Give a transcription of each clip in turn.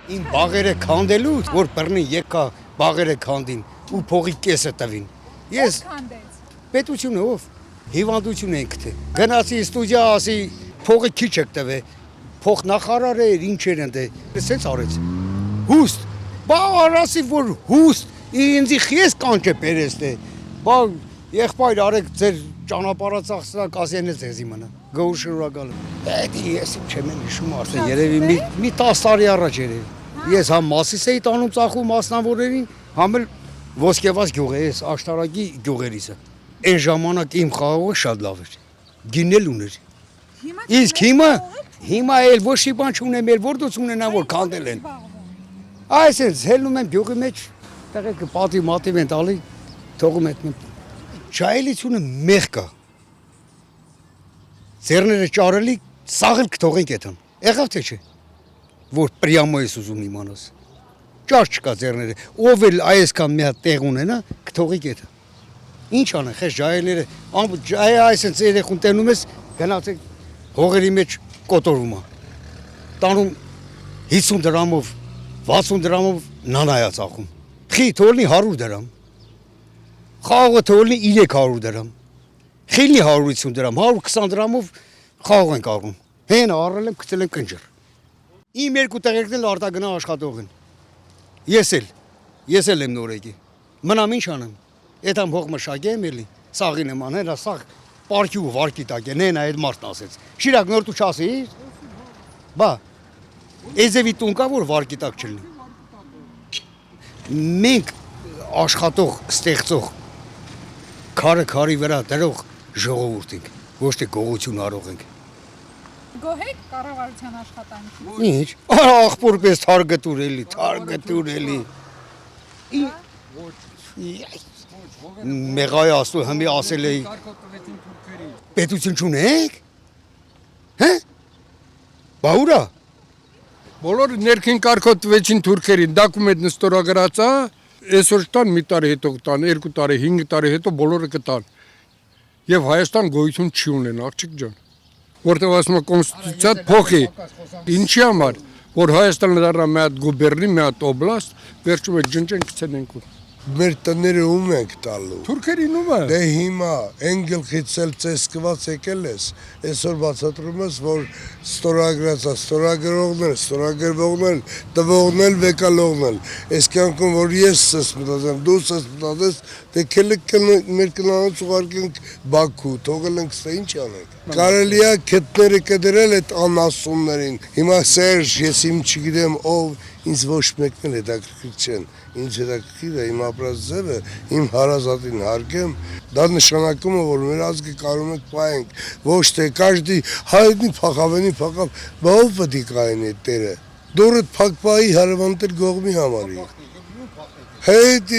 Իմ բաղերը քանդելու, որ բռնի եկա բաղերը քանդին ու փողի կեսը տվին։ Ես պետությունը ով հիվանդություն ենք թե։ Գնացի ստուդիա ասի փողը քիչ եք տվե։ Փող նախարար էր ինչեր ընդ է։ Սենց արեց։ Հուստ։ Բա արասի որ հուստ ինձի խես կանչե պերեստե։ Բա եղբայր արեք ձեր ճանապարհացախսակ ասենը ձեզի մնա։ Գոհ շնորհակալ եմ։ Դա ես չեմ հիշում արդեն երևի մի 10 տարի առաջ երևի։ Ես համ Մասիս էի տանում ծախում մասնավորներին, համ էլ ոսկեված գյուղ է, ես աշտարակի գյուղերիցը։ Այն ժամանակ իմ խաղողը շատ լավ էր։ Գինել ուներ։ Իսկ հիմա էլ ոչ մի բան չունեմ, էլ որտուց ունենամ որ քանդել են։ Այսինքն հելնում եմ գյուղի մեջ, տեղեկ պատի մատիվ են տալի, թողում եմ։ Ջահելությունը մեղք է։ Ձեռները ճարելի, սաղել կթողենք այդան։ Եղավ թե չէ։ Որ պրյամո ես ուզում իմանաս։ Ճար չկա ձեռները, ով էլ այսքան մի հատ տեղ ունենա, կթողիկ այդ։ Ինչ անեն, խես ջահելները, այսինքն երեխուն տենում ես, գնացեք հողերի մեջ կոտորում է։ Տանում 50 դրամով, 60 դրամով նանայա ծախում։ Խի թողնի 100 դրամ։ Խաղողը թողնի 300 դրամ։ Խիլի 150 դրամ, 120 դրամով խաղող ենք առնում։ Հեն առել եմ, գցել եմ կնջր։ Իմ երկու տեղերքն էլ արտագնա աշխատող են։ Ես էլ եմ նորեկի։ Մնամ ինչ անեմ։ Այդ համ հող մշակեմ էլի, սաղին եմ անել, սաղ պարկի ու վարկի տակ են, հենա այդ մարդն ասեց։ Շիրակ նոր դու չասիր։ Բա, էզևի տուն կա, որ վարկի տակ չլինի։ Մենք աշխատող, ստեղծող, քարը քարի վրա դրող ժողովուրդ ենք, ոչ թե գողություն արող ենք։ Գոհ եք կառավարության աշխատանքից։ Ինչ, աղբորպես թարգտուր էլի։ Մեղայ ասու հմի ասել էի։ Պետություն չունենք։ Հե? Բա ուրա։ Բոլորը ներքին կարգոտվեցին թուրքերին, դոկումենտն ստորագրած է, այսօր տան մի տարի հետո կտան, 2 տարի, 5 տարի հետո բոլորը կտան։ Եվ Հայաստան գոյություն չի ունեն, աղջիկ ջան։ Որտեղ ասում է կոնստիտուցիա փոխի։ Ինչի համար, որ Հայաստանը դառնա մի հատ գուբերնի, մի հատ օբլաստ, վերջում է ջնջեն գցեն են։ Մեր տները ում ենք տալու։ Թուրքերին ում է։ Դե հիմա այն գլխից էլ ծեսկված եկել ես, այսօր բացատրում ես, որ ստորագրած է, ստորագրվողն, տվողն էլ, վեկալողն էլ։ Այս կյանքում, որ ես ես մտածեմ, դու ես մտածես, դե քելեք մեր կնանոց ուղարկենք Բաքու, թողել ենք ստե ինչ անենք։ Կարելի է քետները կդրել այդ անասուններին։ Հիմա Սերժ, ես իմ չգիտեմ ով, ինձ ոչ մեկն էլ հետաքրքիր չեն։ Ինչ հետաքրքիր է իմ ապրած ձևը, իմ հարազատին հարգեմ, դա նշանակում է, որ մեր ազգը կարող ենք պահենք, ոչ թե каждый հայտնի փախավենի փախավ, բա ով պետք է կայնի այդ տերը։ Դուրդ փակ պահի հարևանտեր գողմի համարի։ Հետի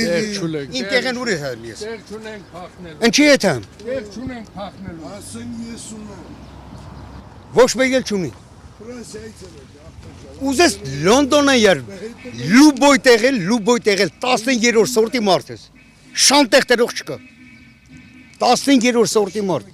Իմ տեղեն ուր է համ ես։ Դեր չունենք փախնել։ Ինչի հետ եմ։ Դեր չունենք փախնելու։ Ասեն ես ունեմ։ Ոչ մեկ էլ չունի։ Ուզես Լոնդոնը եր լուբոյ տեղել 13-րդ սորտի մարդ ես։ Շան տեղ տերող չկա։ 15-րդ սորտի մարդ։